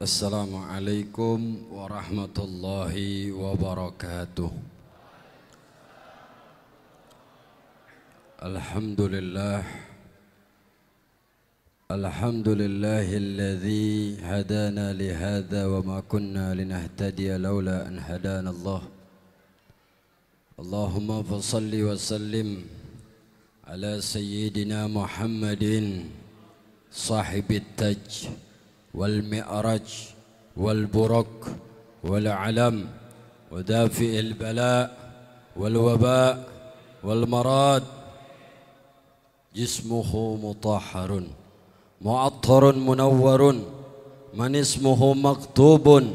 Assalamualaikum warahmatullahi wabarakatuh. Alhamdulillah. Alhamdulillahilladzi hadana lihadza wa ma kunna linahtadiya laula an hadana Allah. Allahumma fassalli wa sallim ala sayyidina Muhammadin sahibit taj wal mi'raj wal buraq wal alam wa dafi'il bala wal waba wal marad jismuhu mutahharun mu'attarun munawwarun man ismuhu maktubun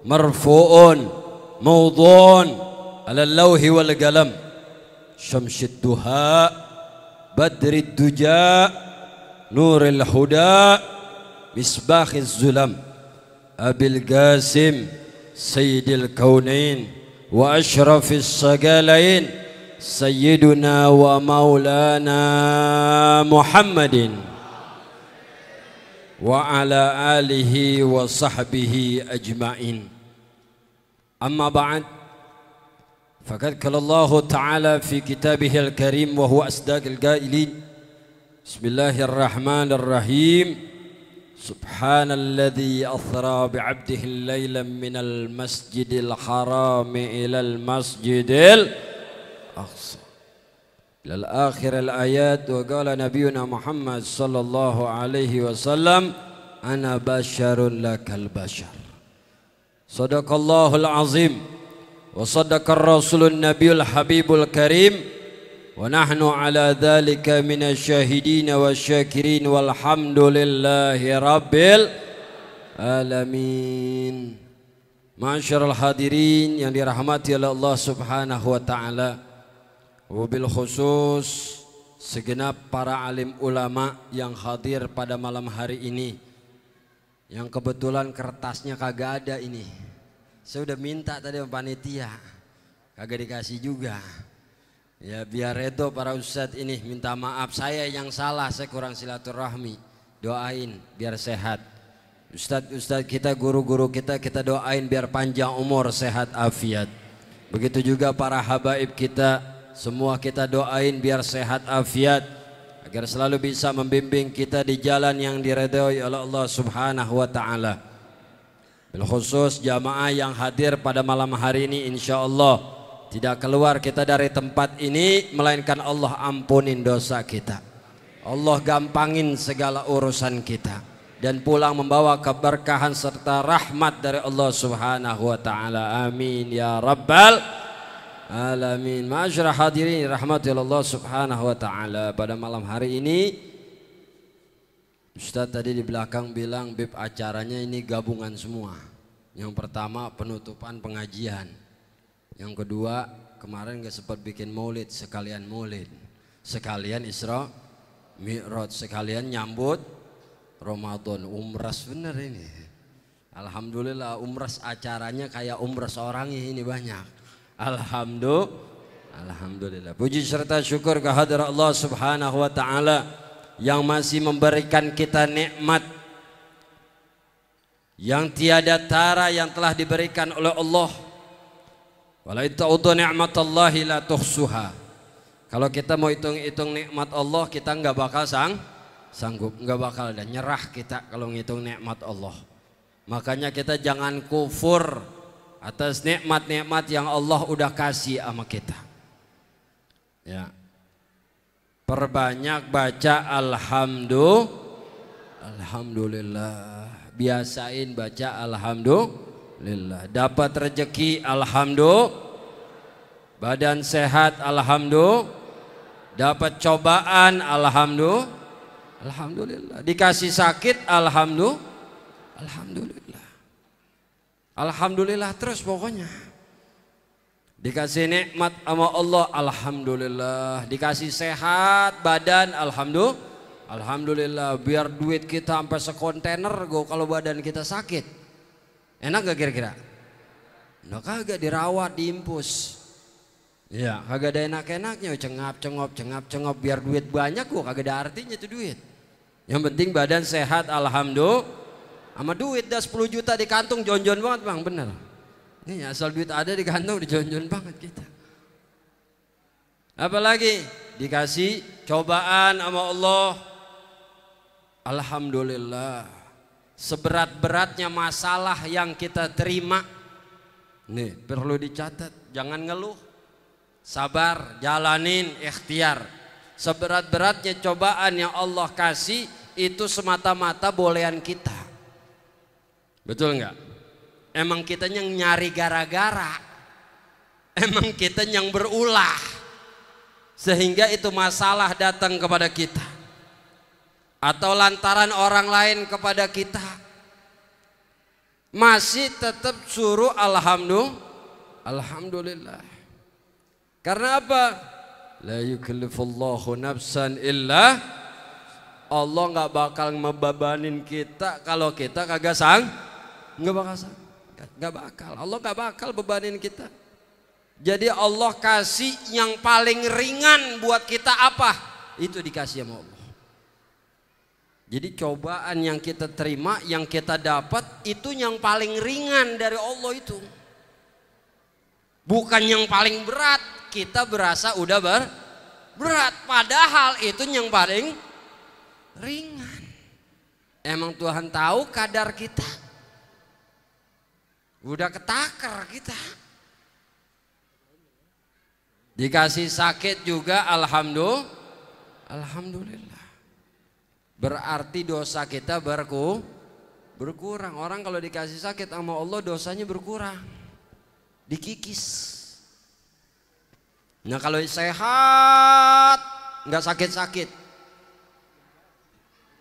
marfu'un mawdu'un ala al-lawhi wal qalam syamsid duha badrid duja nuril huda مصباح الظلم أبي القاسم سيد الكونين وأشرف الثقلين سيدنا ومولانا محمد وعلى آله وصحبه أجمعين أما بعد فقد قال الله تعالى في كتابه الكريم وهو أصدق القائلين بسم الله الرحمن الرحيم سبحان الذي أسرى بعبده ليلا من المسجد الحرام إلى المسجد الأقصى إلى الآخر الآيات. وقال نبينا محمد صلى الله عليه وسلم أنا بشر لك البشر. صدق الله العظيم وصدق الرسول النبي الحبيب الكريم ونحن على ذلك من الشاهدين والشاكرين والحمد لله رب العالمين. Ma'asyiral hadirin yang dirahmati oleh Allah Subhanahu wa taala, wabil khusus segenap para alim ulama yang hadir pada malam hari ini, yang kebetulan kertasnya kagak ada ini. Saya udah minta tadi sama panitia, kagak dikasih juga. Ya biar itu para ustadz ini minta maaf, saya yang salah, saya kurang silaturahmi. Doain biar sehat. Ustadz kita, guru-guru kita doain biar panjang umur, sehat afiat. Begitu juga para habaib kita, semua kita doain biar sehat afiat, agar selalu bisa membimbing kita di jalan yang diridhoi oleh Allah Subhanahu wa taala. Bil khusus jamaah yang hadir pada malam hari ini, insyaallah tidak keluar kita dari tempat ini melainkan Allah ampunin dosa kita, Allah gampangin segala urusan kita, dan pulang membawa keberkahan serta rahmat dari Allah Subhanahu wa taala. Amin ya rabbal alamin. Ma'asyiral hadirin rahmatillah Allah Subhanahu wa taala. Pada malam hari ini Ustaz tadi di belakang bilang bib acaranya ini gabungan semua. Yang pertama penutupan pengajian, yang kedua kemarin gak sempat bikin maulid, sekalian maulid, sekalian Isra Mi'raj, sekalian nyambut Ramadan. Umras bener ini. Alhamdulillah umras acaranya kayak umras orangnya ini banyak. Alhamdulillah. Puji serta syukur kehadirat Allah Subhanahu wa taala yang masih memberikan kita nikmat yang tiada tara yang telah diberikan oleh Allah. Wala ta'udhu ni'matallahi la tuhsuha. Kalau kita mau hitung-hitung nikmat Allah, kita nggak bakal sanggup, nggak bakal, dan nyerah kita kalau ngitung nikmat Allah. Makanya kita jangan kufur atas nikmat-nikmat yang Allah udah kasih sama kita. Ya. Perbanyak baca alhamdulillah. Biasain baca alhamdulillah. Dapat rezeki alhamdulillah, badan sehat alhamdulillah, dapat cobaan alhamdulillah, dikasih sakit alhamdulillah terus pokoknya. Dikasih nikmat sama Allah alhamdulillah, dikasih sehat badan alhamdulillah. Biar duit kita sampai sekontainer kalau badan kita sakit. Enak gak kira-kira? Nah kagak, dirawat, diimpus. Ya kagak ada enak-enaknya, cengap-cengop biar duit banyak kok kagak ada artinya itu duit. Yang penting badan sehat alhamdulillah. Sama duit dah 10 juta di kantung jonjon banget bang, bener. Ini asal duit ada di kantung dijonjon banget kita. Apalagi dikasih cobaan sama Allah. Alhamdulillah. Seberat-beratnya masalah yang kita terima, nih perlu dicatat, jangan ngeluh. Sabar, jalanin, ikhtiar. Seberat-beratnya cobaan yang Allah kasih itu semata-mata bolehan kita. Betul nggak? Emang kita yang nyari gara-gara, emang kita yang berulah, sehingga itu masalah datang kepada kita, atau lantaran orang lain kepada kita, masih tetap suruh alhamdulillah. Karena apa? La yukallifullahu nafsan illa, Allah nggak bakal membebanin kita kalau kita kagak nggak bakal Allah nggak bakal bebanin kita. Jadi Allah kasih yang paling ringan buat kita apa? Itu dikasih sama Allah. Jadi cobaan yang kita terima, yang kita dapat itu yang paling ringan dari Allah itu. Bukan yang paling berat. Kita berasa udah berat, padahal itu yang paling ringan. Emang Tuhan tahu kadar kita. Udah ketakar kita. Dikasih sakit juga alhamdulillah. Berarti dosa kita berkurang. Orang kalau dikasih sakit sama Allah dosanya berkurang, dikikis. Nah kalau sehat nggak sakit-sakit,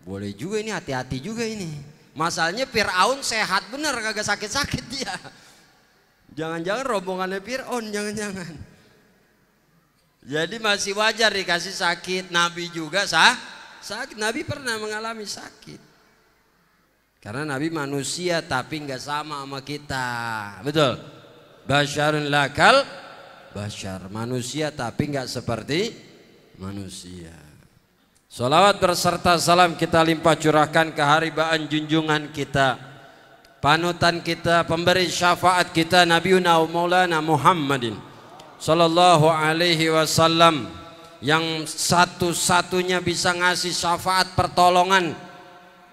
boleh juga ini, hati-hati juga ini. Masalahnya Fir'aun sehat bener, kagak sakit-sakit dia. Jangan-jangan rombongannya Fir'aun, jangan-jangan. Jadi masih wajar dikasih sakit. Nabi juga sakit. Nabi pernah mengalami sakit. Karena Nabi manusia tapi nggak sama kita. Betul. Basyarun lakal basyar. Manusia tapi nggak seperti manusia. Salawat berserta salam kita limpah curahkan ke haribaan junjungan kita, panutan kita, pemberi syafaat kita, Nabiuna Maulana Muhammadin sallallahu alaihi wasallam, yang satu-satunya bisa ngasih syafaat pertolongan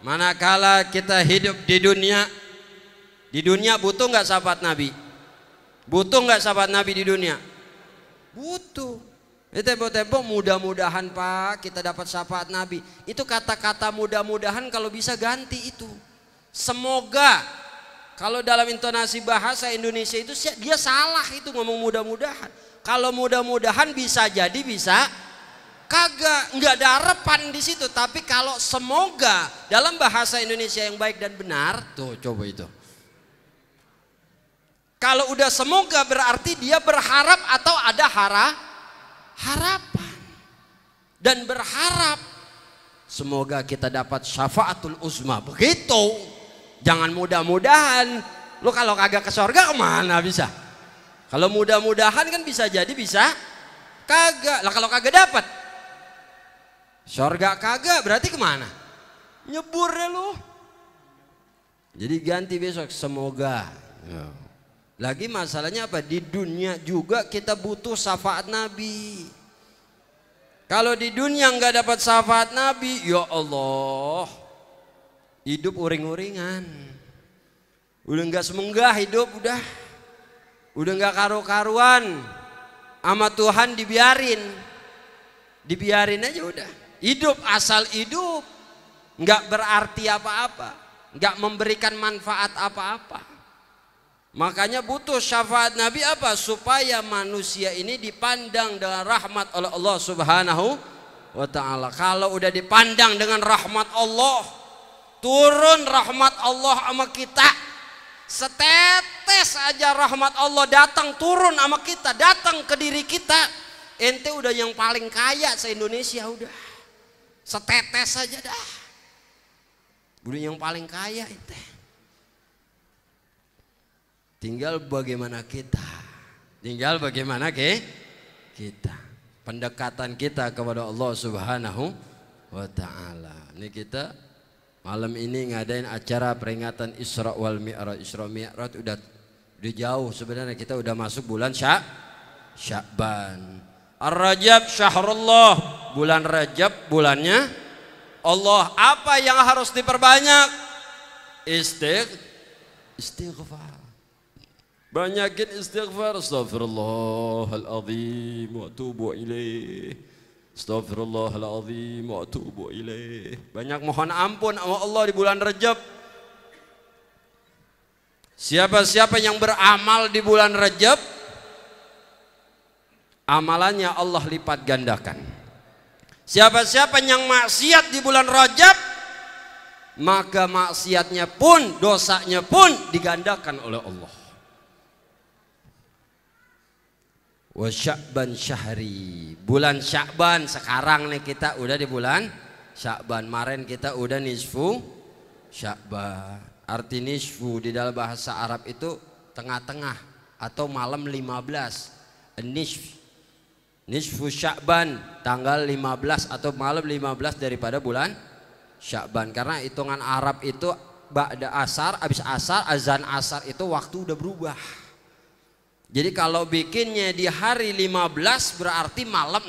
manakala kita hidup di dunia. Di dunia butuh nggak syafaat Nabi? Butuh nggak syafaat Nabi di dunia? Butuh. Tempo-tempo mudah-mudahan Pak kita dapat syafaat Nabi. Itu kata-kata mudah-mudahan kalau bisa ganti itu. Semoga. Kalau dalam intonasi bahasa Indonesia itu dia salah itu ngomong mudah-mudahan. Kalau mudah-mudahan bisa jadi bisa kagak, nggak ada harapan di situ. Tapi kalau semoga dalam bahasa Indonesia yang baik dan benar, tuh coba itu. Kalau udah semoga berarti dia berharap atau ada harapan dan berharap semoga kita dapat syafaatul uzma. Begitu, jangan mudah-mudahan. Lu kalau kagak ke surga kemana bisa? Kalau mudah-mudahan kan bisa jadi bisa kagak. Lah kalau kagak dapat surga kagak berarti kemana? Nyebur ya lu. Jadi ganti besok semoga. Lagi masalahnya apa? Di dunia juga kita butuh syafaat Nabi. Kalau di dunia nggak dapat syafaat Nabi, ya Allah, hidup uring-uringan. Udah nggak semenggah hidup, udah nggak karu-karuan. Sama Tuhan dibiarin aja udah. Hidup asal hidup, nggak berarti apa-apa, nggak memberikan manfaat apa-apa. Makanya butuh syafaat Nabi apa? Supaya manusia ini dipandang dengan rahmat oleh Allah Subhanahu wa ta'ala. Kalau udah dipandang dengan rahmat Allah, turun rahmat Allah sama kita, setetes aja rahmat Allah datang turun sama kita, datang ke diri kita, ente udah yang paling kaya se-Indonesia udah. Setetes aja dah. Udah yang paling kaya ente. Tinggal bagaimana kita. Kita. Pendekatan kita kepada Allah Subhanahu wa ta'ala. Ini kita Malam ini ngadain acara peringatan Isra wal Mi'raj. Isra Mi'raj udah jauh sebenarnya, kita udah masuk bulan Sya'ban. Ar-Rajab syahrullah, bulan Rajab bulannya Allah. Apa yang harus diperbanyak? Istighfar. Banyakin istighfar. Astaghfirullahaladzim wa atubu ilaih. Astaghfirullahaladzim wa atubu ilaih. Banyak mohon ampun sama Allah di bulan Rajab. Siapa-siapa yang beramal di bulan Rajab, amalannya Allah lipat gandakan. Siapa-siapa yang maksiat di bulan Rajab, maka maksiatnya pun, dosanya pun digandakan oleh Allah. Wa Sya'ban syahri, bulan Sya'ban. Sekarang nih kita udah di bulan Sya'ban. Kemarin kita udah nisfu Sya'ban. Arti nisfu di dalam bahasa Arab itu tengah-tengah atau malam 15. Nisfu Sya'ban, tanggal 15 atau malam 15 daripada bulan Sya'ban. Karena hitungan Arab itu ba'da asar, habis asar, azan asar itu waktu udah berubah. Jadi kalau bikinnya di hari 15 berarti malam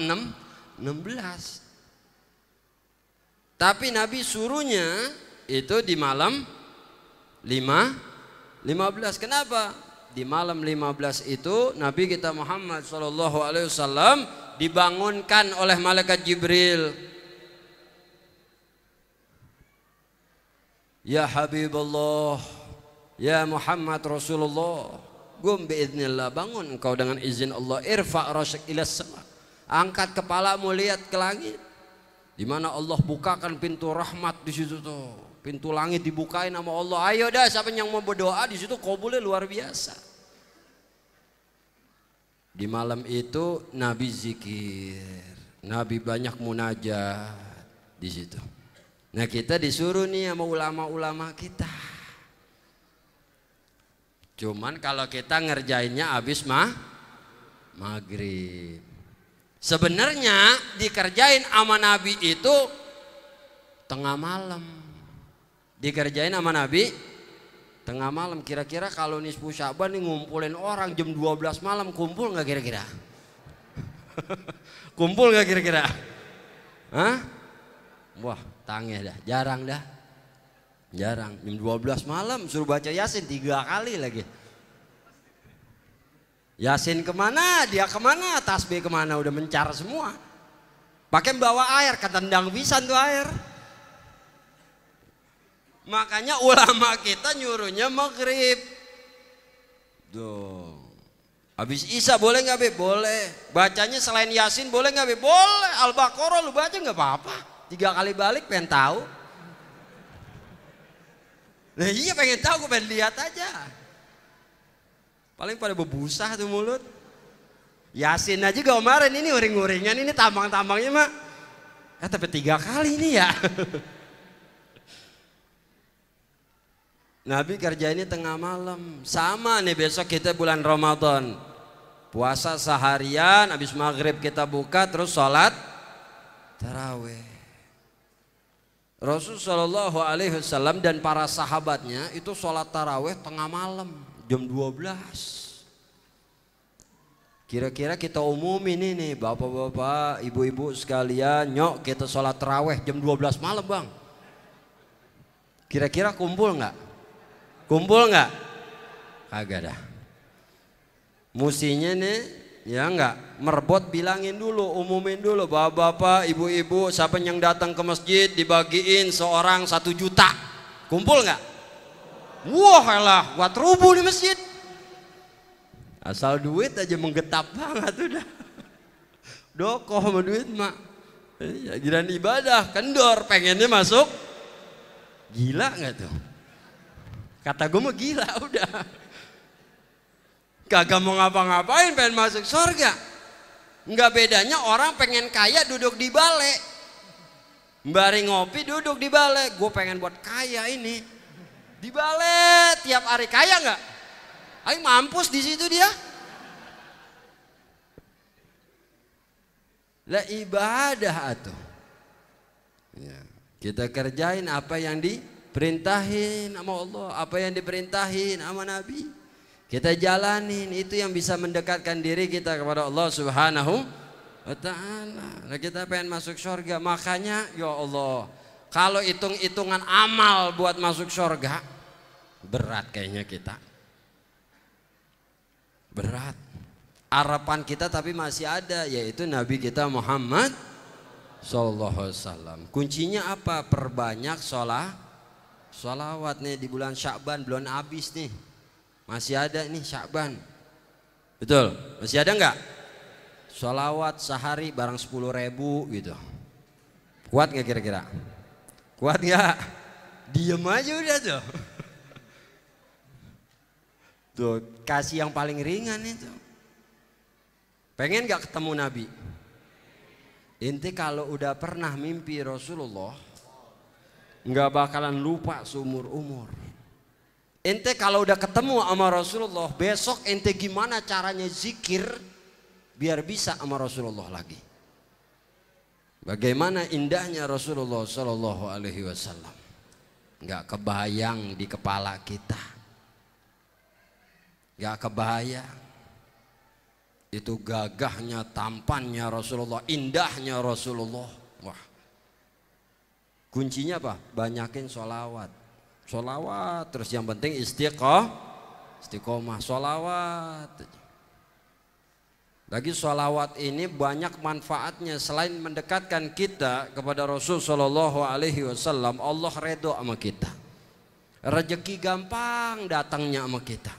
16. Tapi Nabi suruhnya itu di malam 15. Kenapa? Di malam 15 itu Nabi kita Muhammad SAW dibangunkan oleh malaikat Jibril. Ya Habibullah, ya Muhammad Rasulullah, gum biiznillah, bangun engkau dengan izin Allah. Irfa' rasyak ilas sama, angkat kepalamu lihat ke langit, di mana Allah bukakan pintu rahmat di situ tuh, pintu langit dibukain sama Allah. Ayo dah, siapa yang mau berdoa di situ qabulnya luar biasa. Di malam itu Nabi zikir, Nabi banyak munajat di situ. Nah kita disuruh nih sama ulama-ulama kita. Cuman kalau kita ngerjainnya habis maghrib. Sebenarnya dikerjain sama Nabi itu tengah malam. Dikerjain sama Nabi tengah malam. Kira-kira kalau nisfu Sya'ban nih ngumpulin orang jam 12 malam, kumpul nggak kira-kira? Kumpul nggak kira-kira? Hah? Wah, tangeh dah, jarang dah. Jarang, jam 12 malam suruh baca Yasin 3 kali lagi. Yasin kemana, dia kemana, tasbih kemana, udah mencar semua. Pakai bawa air, ketendang pisan tuh air. Makanya ulama kita nyuruhnya maghrib. Tuh. Habis Isya boleh nggak Beb? Boleh. Bacanya selain Yasin boleh nggak Beb? Boleh. Al-Baqarah lu baca nggak apa-apa. 3 kali balik pengen tahu. Nah iya pengen tahu, gue pengen lihat aja. Paling pada bebusah tuh mulut. Yasin aja kemarin ini uring-uringan, ini tambang-tambangnya mah. Tapi 3 kali ini ya. Nabi kerja ini tengah malam. Sama nih besok kita bulan Ramadan. Puasa seharian, habis maghrib kita buka terus sholat tarawih. Rasulullah SAW dan para sahabatnya itu sholat tarawih tengah malam jam 12. Kira-kira kita umumin ini bapak-bapak, ibu-ibu sekalian, nyok kita sholat tarawih jam 12 malam bang. Kira-kira kumpul nggak? Kumpul nggak? Kagak dah. Musinya nih ya enggak, merbot bilangin dulu, umumin dulu, bapak-bapak, ibu-ibu, siapa yang datang ke masjid dibagiin seorang 1 juta. Kumpul nggak? Wah lah, buat rubuh di masjid. Asal duit aja menggetap banget udah. Dokoh sama duit mak. Ya, giliran ibadah kendor, pengennya masuk. Gila nggak tuh? Kata gue mah gila udah. Kagak mau ngapa-ngapain pengen masuk surga. Enggak bedanya orang pengen kaya duduk di balai. Mbari ngopi duduk di balai. Gue pengen buat kaya ini. Di balai tiap hari, kaya nggak? Ayo mampus di situ dia. Lah ibadah atuh. Ya. Kita kerjain apa yang diperintahin sama Allah, apa yang diperintahin sama Nabi. Kita jalanin, itu yang bisa mendekatkan diri kita kepada Allah Subhanahu wa ta'ala. Nah, kita pengen masuk surga, makanya ya Allah, kalau hitung-hitungan amal buat masuk surga berat kayaknya kita. Berat. Harapan kita tapi masih ada, yaitu Nabi kita Muhammad sallallahu alaihi wasallam. Kuncinya apa? Perbanyak sholawat nih di bulan Sya'ban, belum habis nih. Masih ada nih Sya'ban. Betul? Masih ada enggak? Sholawat sehari barang 10.000 gitu. Kuat nggak kira-kira? Kuat nggak? Diem aja udah tuh. Tuh kasih yang paling ringan itu. Pengen nggak ketemu Nabi? Inti kalau udah pernah mimpi Rasulullah, nggak bakalan lupa seumur umur. Ente kalau udah ketemu sama Rasulullah, besok ente gimana caranya zikir biar bisa sama Rasulullah lagi. Bagaimana indahnya Rasulullah Sallallahu Alaihi Wasallam, nggak kebayang di kepala kita, nggak kebayang. Itu gagahnya, tampannya Rasulullah, indahnya Rasulullah. Wah, kuncinya apa? Banyakin sholawat, sholawat terus, yang penting istiqomah, sholawat. Lagi sholawat ini banyak manfaatnya, selain mendekatkan kita kepada Rasul Sallallahu Alaihi Wasallam, Allah redho sama kita, rezeki gampang datangnya sama kita,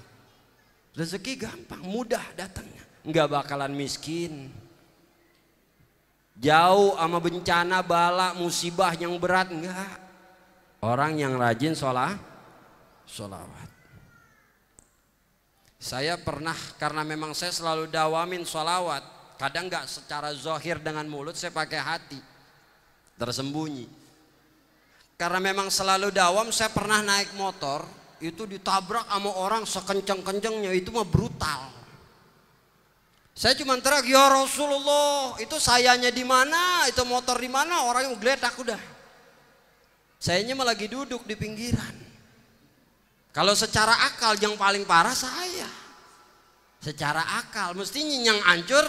rezeki gampang mudah datangnya, nggak bakalan miskin, jauh sama bencana bala musibah yang berat, enggak. Orang yang rajin sholawat. Saya pernah, karena memang saya selalu dawamin sholawat, kadang nggak secara zahir dengan mulut, saya pakai hati tersembunyi. Karena memang selalu dawam, saya pernah naik motor itu ditabrak sama orang sekencang-kencangnya, itu mah brutal. Saya cuma teriak, ya Rasulullah, itu sayanya di mana, itu motor di mana, orang yang geledak udah. Sayanya mah lagi duduk di pinggiran. Kalau secara akal yang paling parah saya. Secara akal mestinya yang hancur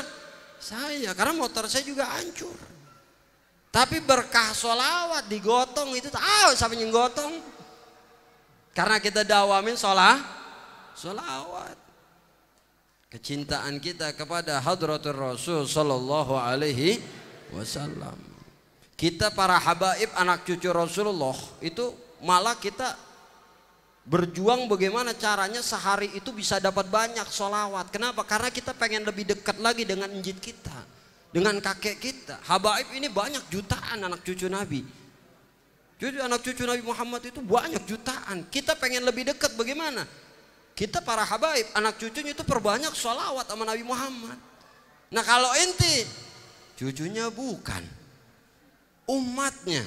saya, karena motor saya juga hancur. Tapi berkah sholawat digotong itu tahu siapa yang gotong? Karena kita dawamin sholawat. Kecintaan kita kepada hadratur Rasul Sallallahu Alaihi Wasallam. Kita para habaib anak cucu Rasulullah itu malah kita berjuang bagaimana caranya sehari itu bisa dapat banyak sholawat. Kenapa? Karena kita pengen lebih dekat lagi dengan injit kita, dengan kakek kita. Habaib ini banyak jutaan anak cucu Nabi. Jadi anak cucu Nabi Muhammad itu banyak jutaan. Kita pengen lebih dekat bagaimana? Kita para habaib anak cucunya itu perbanyak sholawat sama Nabi Muhammad. Nah kalau ente cucunya bukan, umatnya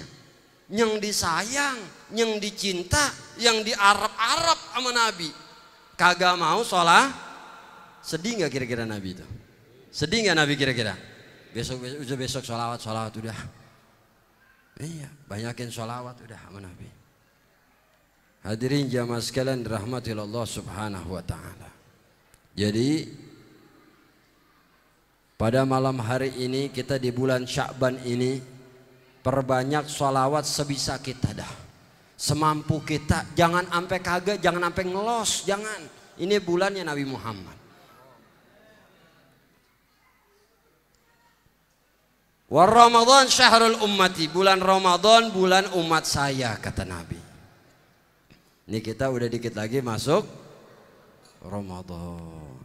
yang disayang, yang dicinta, yang diarap-arap sama Nabi, kagak mau sholat, sedih nggak kira-kira Nabi itu? Sedih nggak Nabi kira-kira? Besok sholawat udah. Iya, banyakin sholawat udah sama Nabi. Hadirin jamaah sekalian dirahmati Allah Subhanahu wa taala. Jadi pada malam hari ini kita di bulan Sya'ban ini perbanyak sholawat sebisa kita dah, semampu kita. Jangan sampai kagak, jangan sampai ngelos, jangan. Ini bulannya Nabi Muhammad. War Ramadan syahrul ummati, bulan Ramadan bulan umat saya, kata Nabi. Ini kita udah dikit lagi masuk Ramadan.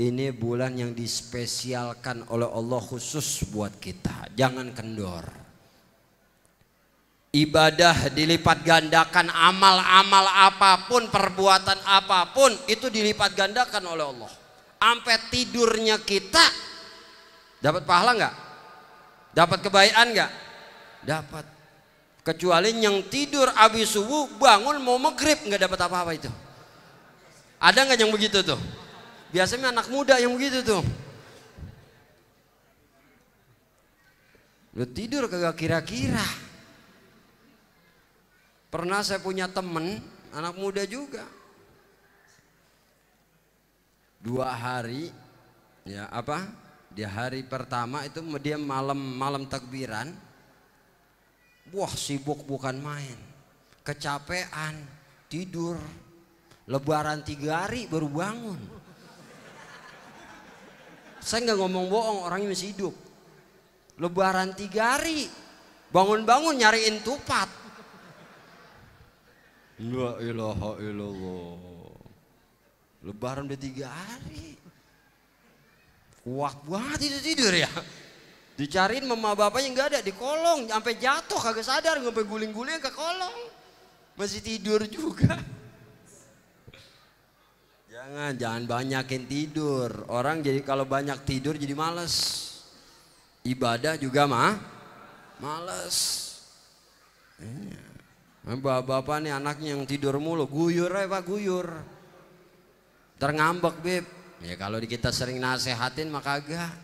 Ini bulan yang dispesialkan oleh Allah khusus buat kita. Jangan kendor. Ibadah dilipat gandakan, amal-amal apapun, perbuatan apapun itu dilipat gandakan oleh Allah. Sampai tidurnya kita dapat pahala nggak? Dapat kebaikan nggak? Dapat. Kecuali yang tidur habis subuh bangun mau maghrib nggak dapat apa-apa itu. Ada nggak yang begitu tuh? Biasanya anak muda yang begitu tuh. Lu tidur kagak kira-kira. Pernah saya punya temen anak muda juga, 2 hari ya apa? Di hari pertama itu dia malam takbiran, wah sibuk bukan main, kecapean, tidur, lebaran 3 hari baru bangun. Saya nggak ngomong bohong, orangnya masih hidup. Lebaran 3 hari, bangun-bangun nyariin tupat. La ilaha illallah. Lebaran udah 3 hari. Kuat banget itu tidur ya. Dicariin mama bapaknya nggak ada, di kolong, sampai jatuh kagak sadar, sampai guling-guling ke kolong. Masih tidur juga. Jangan banyakin tidur. Orang jadi kalau banyak tidur jadi males. Ibadah juga males. Bapak-bapak nih anaknya yang tidur mulu, guyur ya Pak, guyur. Terngambek beb. Ya kalau kita sering nasehatin mah kagak.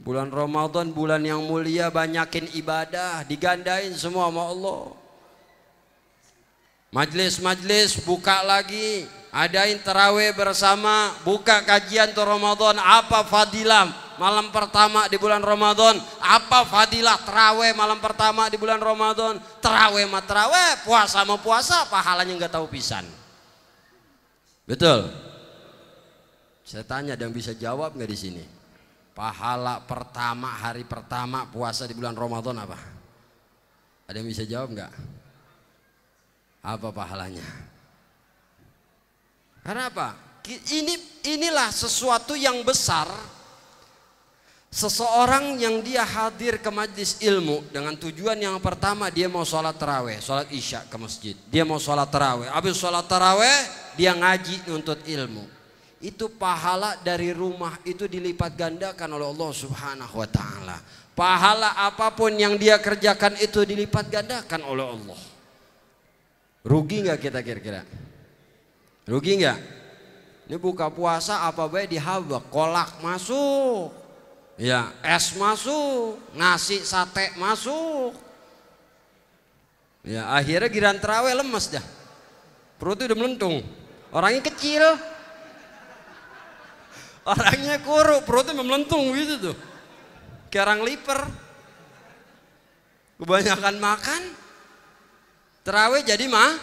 Bulan Ramadan bulan yang mulia, banyakin ibadah, digandain semua sama Allah. Majlis-majlis buka lagi, adain tarawih bersama, buka kajian tuh Ramadan. Apa fadilah malam pertama di bulan Ramadan? Apa fadilah tarawih malam pertama di bulan Ramadan? Tarawih mah tarawih, puasa mah puasa, pahalanya nggak tahu pisan. Betul? Saya tanya, ada yang bisa jawab nggak di sini? Pahala pertama, hari pertama puasa di bulan Ramadan apa? Ada yang bisa jawab nggak? Apa pahalanya? Karena apa? Inilah sesuatu yang besar. Seseorang yang dia hadir ke majlis ilmu dengan tujuan yang pertama, dia mau sholat taraweh, sholat isya ke masjid. Dia mau sholat taraweh, habis sholat taraweh dia ngaji nuntut ilmu. Itu pahala dari rumah itu dilipat gandakan oleh Allah Subhanahu wa ta'ala. Pahala apapun yang dia kerjakan itu dilipat gandakan oleh Allah. Rugi nggak kita kira-kira? Rugi nggak? Ini buka puasa apa baik dihabak, kolak masuk, ya es masuk, nasi sate masuk, ya akhirnya giran terawih lemes dah, perutnya udah melentung, orangnya kecil, orangnya kurus, perutnya melentung gitu tuh, kayak orang liper, kebanyakan makan, terawih jadi malas.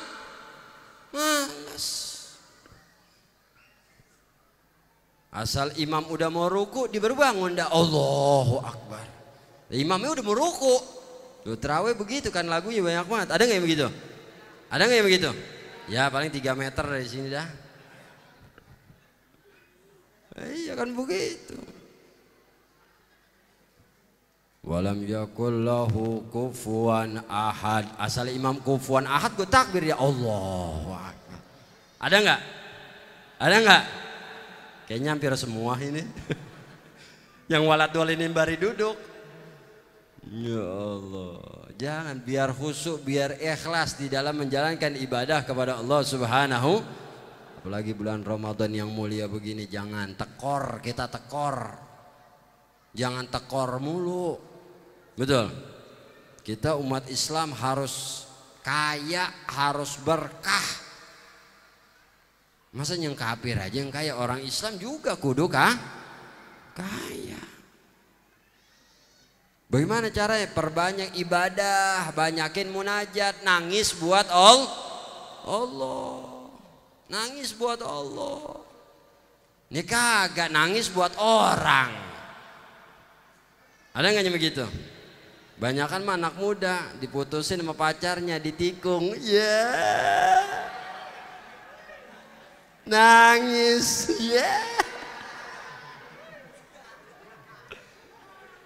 Asal imam udah mau ruku, dia baru bangun dah, Allahu Akbar. Imamnya udah mau ruku. Tuh terawih begitu kan, lagunya banyak banget. Ada nggak yang begitu? Ada nggak yang begitu? Ya paling 3 meter dari sini dah. Iya kan begitu. Walam yakul lahu kufuwan ahad. Asal imam kufuwan ahad, gue takbir ya Allahu Akbar. Ada nggak? Ada nggak? Kayaknya hampir semua ini. Yang walat walinin bari duduk. Ya Allah, jangan, biar khusyuk, biar ikhlas di dalam menjalankan ibadah kepada Allah Subhanahu. Apalagi bulan Ramadan yang mulia begini, jangan tekor, kita tekor. Jangan tekor mulu. Betul. Kita umat Islam harus kaya, harus berkah. Masa yang kafir aja yang kaya, orang Islam juga kudu kaya. Bagaimana caranya? Perbanyak ibadah, banyakin munajat, nangis buat Allah. Nangis buat Allah. Ini kagak nangis buat orang. Ada nggak begitu? Banyakan mah anak muda diputusin sama pacarnya, ditikung. Yeah. Nangis, ya.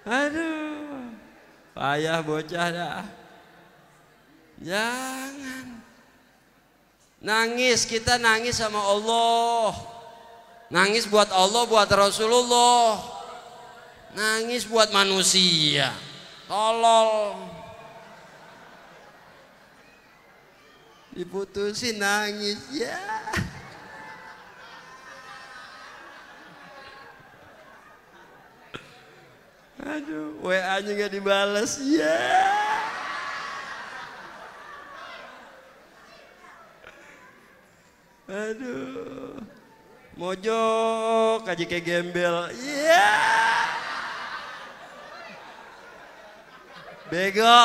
Aduh, payah bocah dah. Jangan nangis, kita nangis sama Allah. Nangis buat Allah, buat Rasulullah. Nangis buat manusia. Tolol. Diputusin nangis, ya. Aduh, WA-nya nggak dibales ya. Aduh, mojok aja kayak gembel. Iya. Bego.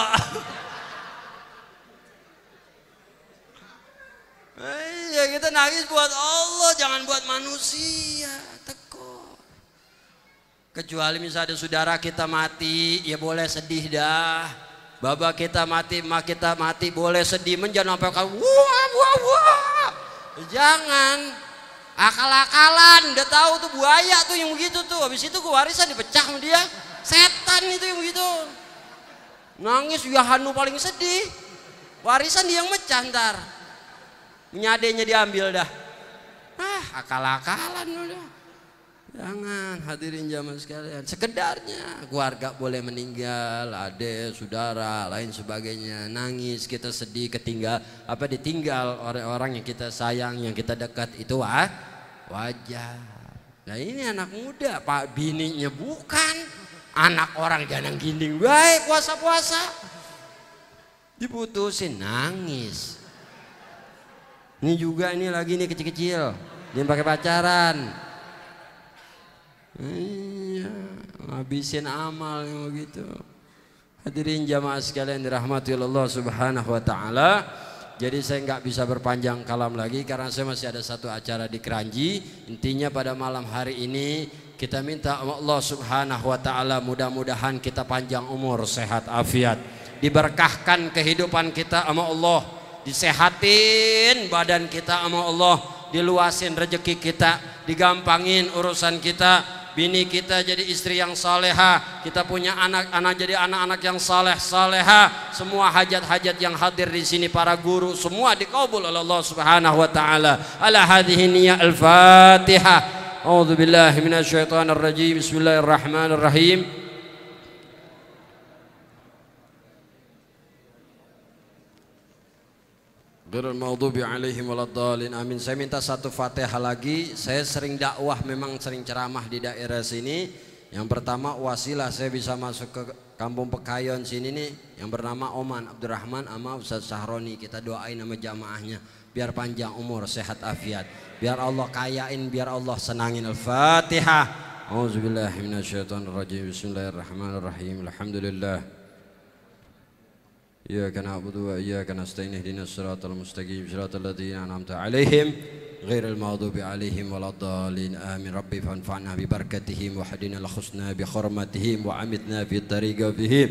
Ya kita nangis buat Allah, jangan buat manusia. Tekor. Kecuali misalnya saudara kita mati, ya boleh sedih dah. Bapak kita mati, emak kita mati, boleh sedih. Jangan sampai wah wah wah. Jangan akal-akalan, udah tahu tuh buaya tuh yang begitu tuh. Habis itu warisan dipecah sama dia. Setan itu yang begitu. Nangis ya Hanu paling sedih. Warisan dia yang mecah ntar. Nyadenya diambil dah. Akal-akalan udah. Jangan hadirin jamaah sekalian. Sekedarnya keluarga boleh meninggal, adik, saudara, lain sebagainya. Nangis, kita sedih, ditinggal orang-orang yang kita sayang, yang kita dekat, itu wajar. Nah ini anak muda, Pak, bininya bukan anak orang jangan ginding baik puasa-puasa. Diputusin nangis. Ini juga ini lagi nih kecil-kecil, dia pakai pacaran. Iya, ngabisin amal gitu. Hadirin jamaah sekalian dirahmati Allah Subhanahu wa taala. Jadi saya nggak bisa berpanjang kalam lagi karena saya masih ada satu acara di Kranji. Intinya pada malam hari ini kita minta Allah Subhanahu wa taala mudah-mudahan kita panjang umur, sehat afiat, diberkahkan kehidupan kita sama Allah, disehatin badan kita sama Allah, diluasin rezeki kita, digampangin urusan kita. Bini kita jadi istri yang saleha, kita punya anak-anak jadi anak-anak yang saleh-saleha. Semua hajat-hajat yang hadir di sini, para guru semua dikabul oleh Allah Subhanahu wa taala. Ala hadhihi niyyah al-Fatihah. A'udzu billahi minasyaitonir rajim. Bismillahirrahmanirrahim. Ghairil maghdubi alaihim waladdallin. Amin. Saya minta satu Fatihah lagi. Saya sering dakwah, memang sering ceramah di daerah sini. Yang pertama wasilah saya bisa masuk ke Kampung Pekayon sini nih, yang bernama Oman Abdurrahman sama Ustaz Sahroni. Kita doain sama jamaahnya biar panjang umur, sehat afiat, biar Allah kayain, biar Allah senangin. Al-Fatihah. A'udzubillahi minasyaitonirrajim. Bismillahirrahmanirrahim. Alhamdulillah. إياك نعبد وإياك نستعين اهدنا الصراط المستقيم صراط الذين أنعمت عليهم غير المغضوب عليهم ولا الضالين آمين. ربي فانفعنا ببركتهم وحدنا الحسنى بحرمتهم وعمتنا في الطريق بهم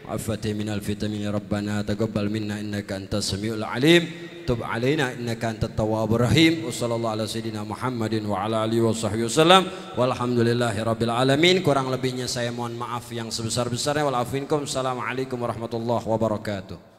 وعفتهم من الفتن يا ربنا تقبل منا إنك أنت السميع العليم تب علينا إنك أنت التواب الرحيم وصلى الله على سيدنا محمد وعلى آله وصحبه وسلم walhamdulillahi rabbil alamin. Kurang lebihnya saya mohon maaf yang sebesar-besarnya. Walafiinkum. Assalamualaikum warahmatullahi wabarakatuh.